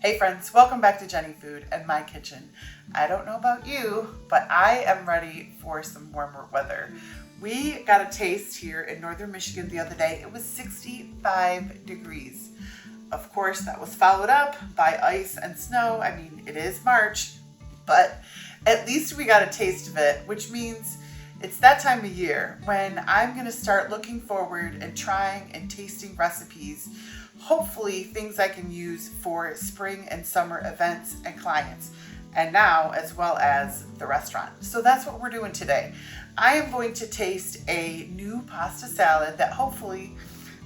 Hey friends, welcome back to Jenny Food and my kitchen. I don't know about you, but I am ready for some warmer weather. We got a taste here in northern Michigan the other day. It was 65 degrees. Of course, that was followed up by ice and snow. I mean, it is March, but at least we got a taste of it, which means it's that time of year when I'm gonna start looking forward and trying and tasting recipes. Hopefully things I can use for spring and summer events and clients, and now as well as the restaurant. So that's what we're doing today. I am going to taste a new pasta salad that hopefully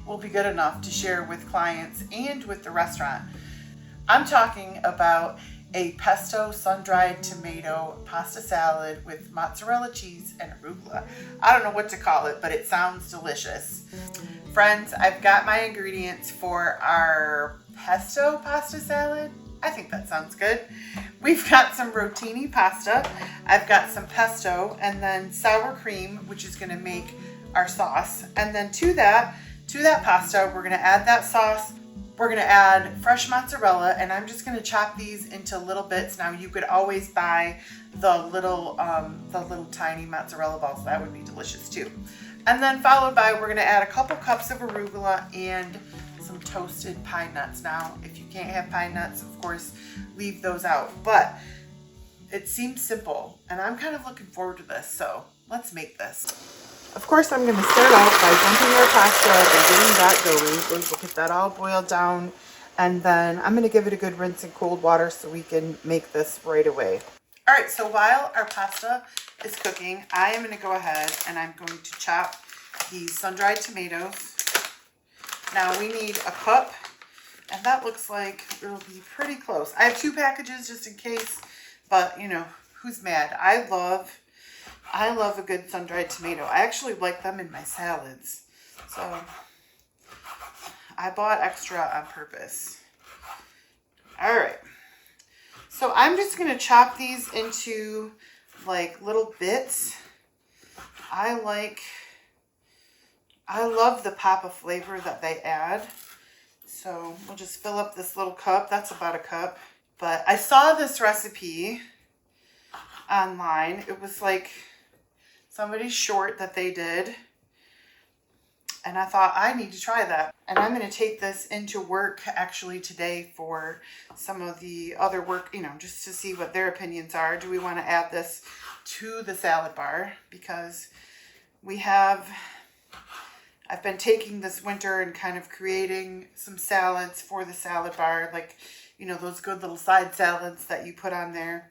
will be good enough to share with clients and with the restaurant. I'm talking about a pesto sun-dried tomato pasta salad with mozzarella cheese and arugula. I don't know what to call it, but it sounds delicious. Friends, I've got my ingredients for our pesto pasta salad. I think that sounds good. We've got some rotini pasta. I've got some pesto and then sour cream, which is gonna make our sauce. And then to that pasta, we're gonna add that sauce. We're gonna add fresh mozzarella, and I'm just gonna chop these into little bits. Now you could always buy the little tiny mozzarella balls. That would be delicious too. And then followed by, we're gonna add a couple cups of arugula and some toasted pine nuts. Now, if you can't have pine nuts, of course, leave those out. But it seems simple, and I'm kind of looking forward to this, so let's make this. Of course, I'm gonna start out by dumping our pasta and getting that going. We'll get that all boiled down, and then I'm gonna give it a good rinse in cold water so we can make this right away. All right, so while our pasta is cooking, I am going to go ahead and I'm going to chop these sun-dried tomatoes. Now we need a cup, and that looks like it'll be pretty close. I have 2 packages just in case, but you know, who's mad? I love a good sun-dried tomato. I actually like them in my salads, so I bought extra on purpose. All right. So I'm just going to chop these into like little bits. I love the pop of flavor that they add. So we'll just fill up this little cup. That's about a cup. But I saw this recipe online. It was like somebody's short that they did. And I thought, I need to try that. And I'm going to take this into work actually today for some of the other work, you know, just to see what their opinions are. Do we want to add this to the salad bar? Because I've been taking this winter and kind of creating some salads for the salad bar. Like, you know, those good little side salads that you put on there.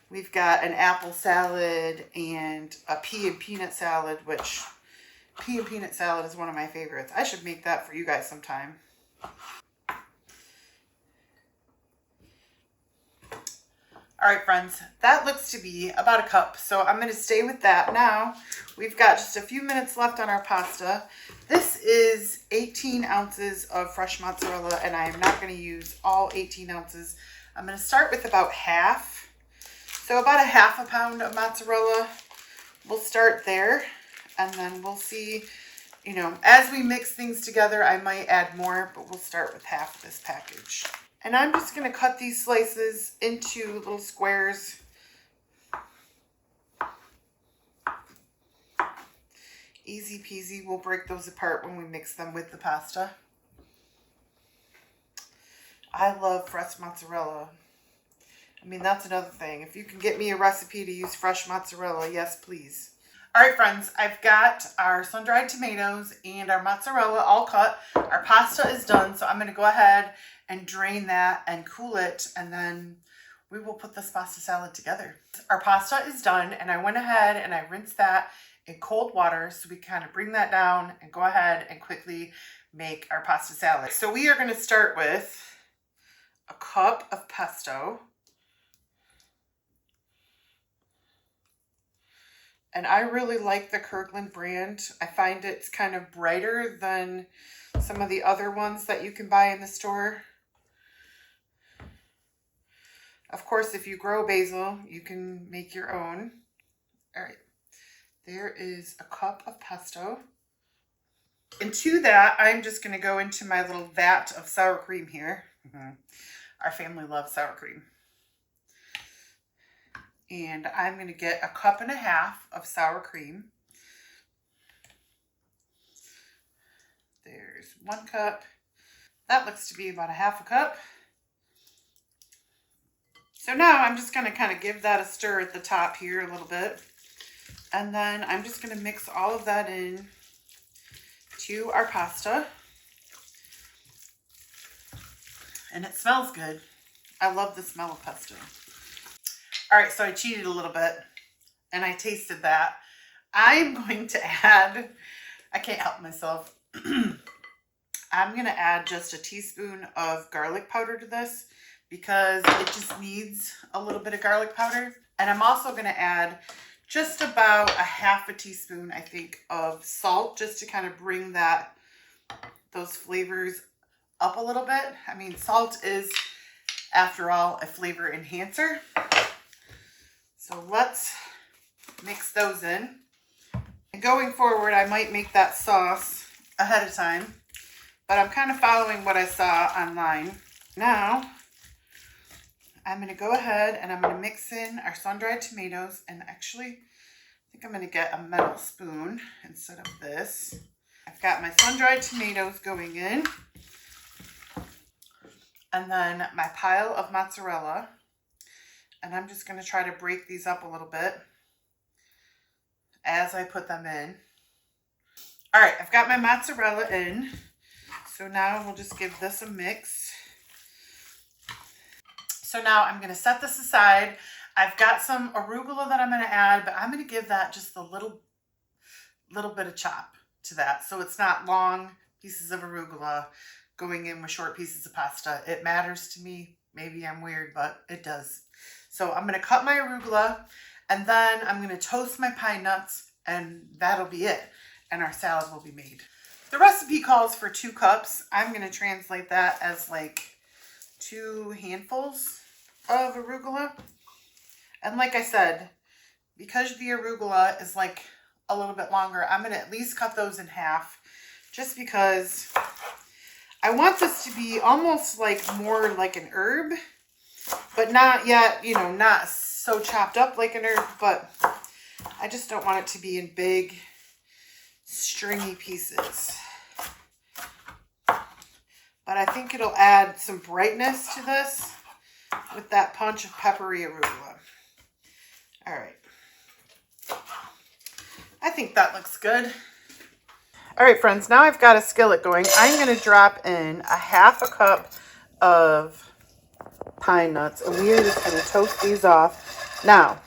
We've got an apple salad and a pea and peanut salad, which... pea and peanut salad is one of my favorites. I should make that for you guys sometime. All right, friends, that looks to be about a cup, so I'm going to stay with that. Now, we've got just a few minutes left on our pasta. This is 18 ounces of fresh mozzarella, and I am not going to use all 18 ounces. I'm going to start with about half. So about a half a pound of mozzarella. We'll start there. And then we'll see, you know, as we mix things together, I might add more, but we'll start with half of this package. And I'm just going to cut these slices into little squares. Easy peasy. We'll break those apart when we mix them with the pasta. I love fresh mozzarella. I mean, that's another thing. If you can get me a recipe to use fresh mozzarella, yes, please. All right, friends, I've got our sun-dried tomatoes and our mozzarella all cut. Our pasta is done, so I'm going to go ahead and drain that and cool it, and then we will put this pasta salad together. Our pasta is done, and I went ahead and I rinsed that in cold water so we kind of bring that down and go ahead and quickly make our pasta salad. So we are going to start with a cup of pesto. And I really like the Kirkland brand. I find it's kind of brighter than some of the other ones that you can buy in the store. Of course, if you grow basil, you can make your own. All right, there is a cup of pesto. And to that, I'm just going to go into my little vat of sour cream here. Our family loves sour cream. And I'm going to get 1.5 cups of sour cream. There's 1 cup. That looks to be about 1/2 cup. So now I'm just going to kind of give that a stir at the top here a little bit. And then I'm just going to mix all of that in to our pasta. And it smells good. I love the smell of pesto. All right, so I cheated a little bit and I tasted that. I'm going to add, I can't help myself. I'm going to add just a teaspoon of garlic powder to this because it just needs a little bit of garlic powder. And I'm also going to add just about 1/2 teaspoon, I think, of salt just to kind of bring those flavors up a little bit. I mean, salt is, after all, a flavor enhancer. So let's mix those in. And going forward, I might make that sauce ahead of time, but I'm kind of following what I saw online. Now, I'm going to go ahead and I'm going to mix in our sun-dried tomatoes. And actually, I think I'm going to get a metal spoon instead of this. I've got my sun-dried tomatoes going in. And then my pile of mozzarella. And I'm just going to try to break these up a little bit as I put them in. All right, I've got my mozzarella in. So now we'll just give this a mix. So now I'm going to set this aside. I've got some arugula that I'm going to add, but I'm going to give that just a little bit of chop to that. So it's not long pieces of arugula going in with short pieces of pasta. It matters to me. Maybe I'm weird, but it does. So I'm going to cut my arugula and then I'm going to toast my pine nuts and that'll be it. And our salad will be made. The recipe calls for 2 cups. I'm going to translate that as like 2 handfuls of arugula. And like I said, because the arugula is like a little bit longer, I'm going to at least cut those in half just because I want this to be almost like more like an herb, but not yet, you know, not so chopped up like an herb, but I just don't want it to be in big stringy pieces. But I think it'll add some brightness to this with that punch of peppery arugula. All right. I think that looks good. All right, friends, now I've got a skillet going. I'm going to drop in 1/2 cup of pine nuts, and we are just going to toast these off. Now,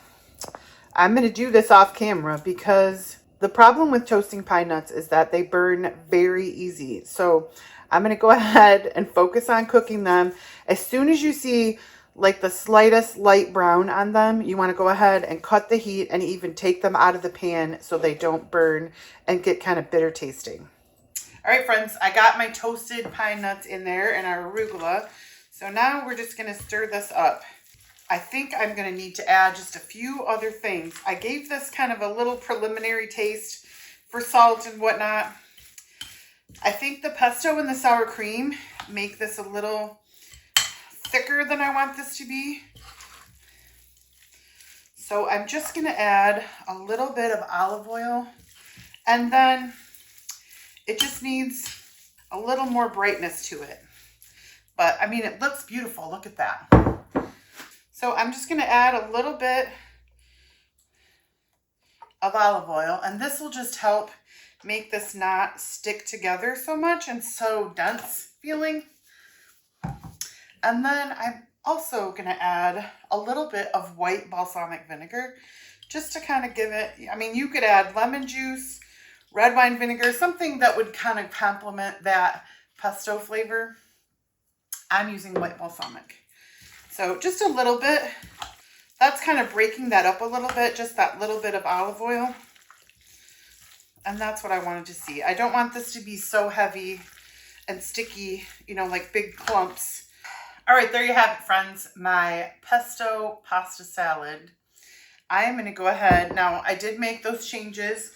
I'm going to do this off camera because the problem with toasting pine nuts is that they burn very easy. So I'm going to go ahead and focus on cooking them. As soon as you see like the slightest light brown on them, you want to go ahead and cut the heat and even take them out of the pan so they don't burn and get kind of bitter tasting. All right, friends, I got my toasted pine nuts in there and our arugula. So now we're just going to stir this up. I think I'm going to need to add just a few other things. I gave this kind of a little preliminary taste for salt and whatnot. I think the pesto and the sour cream make this a little thicker than I want this to be. So I'm just going to add a little bit of olive oil, and then it just needs a little more brightness to it. But I mean, it looks beautiful. Look at that. So I'm just going to add a little bit of olive oil, and this will just help make this not stick together so much and so dense feeling. And then I'm also going to add a little bit of white balsamic vinegar just to kind of give it, I mean, you could add lemon juice, red wine vinegar, something that would kind of complement that pesto flavor. I'm using white balsamic. So just a little bit. That's kind of breaking that up a little bit, just that little bit of olive oil. And that's what I wanted to see. I don't want this to be so heavy and sticky, you know, like big clumps. All right, there you have it, friends. My pesto pasta salad. I am going to go ahead. Now, I did make those changes.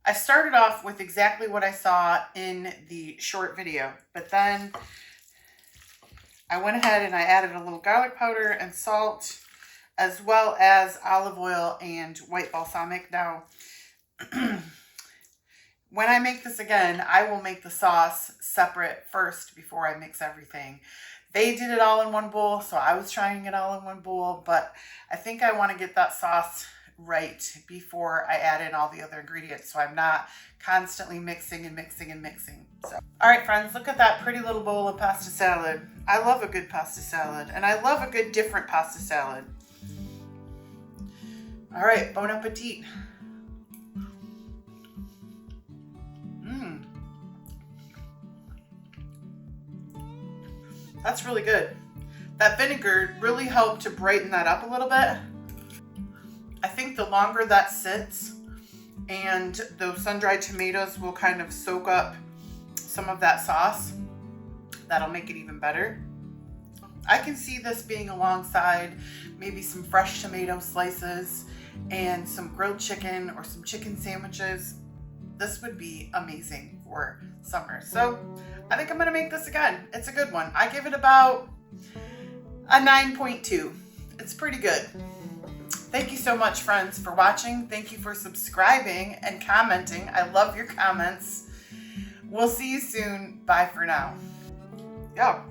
I started off with exactly what I saw in the short video, but then I went ahead and I added a little garlic powder and salt, as well as olive oil and white balsamic. Now, when I make this again, I will make the sauce separate first before I mix everything. They did it all in one bowl, so I was trying it all in one bowl, but I think I want to get that sauce right before I add in all the other ingredients, so I'm not constantly mixing and mixing and mixing. So, all right, friends, look at that pretty little bowl of pasta salad. I love a good pasta salad, and I love a good different pasta salad. All right, bon appetit. That's really good. That vinegar really helped to brighten that up a little bit. I think the longer that sits and those sun-dried tomatoes will kind of soak up some of that sauce, that'll make it even better. I can see this being alongside maybe some fresh tomato slices and some grilled chicken or some chicken sandwiches. This would be amazing for summer. So I think I'm gonna make this again. It's a good one. I give it about a 9.2. It's pretty good. Thank you so much, friends, for watching. Thank you for subscribing and commenting. I love your comments. We'll see you soon. Bye for now. Yeah.